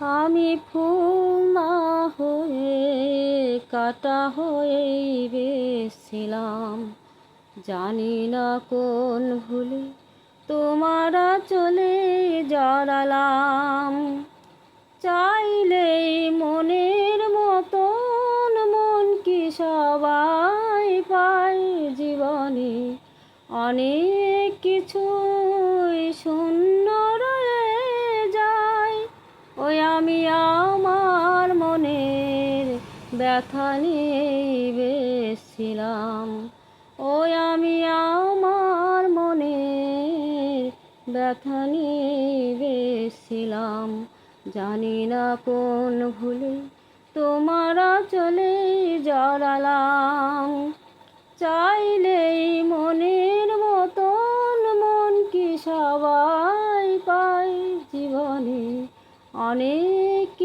আমি ফুল না হয়ে কাটা হয়েই বেছিলাম, জানি না কোন ভুলে তোমার চলে জড়ালাম। চাইলেই মনের মতন মন কি সবাই পায় জীবনে, অনেক কিছুই শূন্য রয়ে যায়। ওই আমি আমার মনের ব্যথা নিয়ে বেছিলাম, ওই আমি আমার মনের ব্যথা নিয়ে বেছিলাম। জানি না কোন ভুলে তোমার চলে জড়ালাম। চাইলেই মনের মতন মন কি সবাই পায় জীবনে, অনেক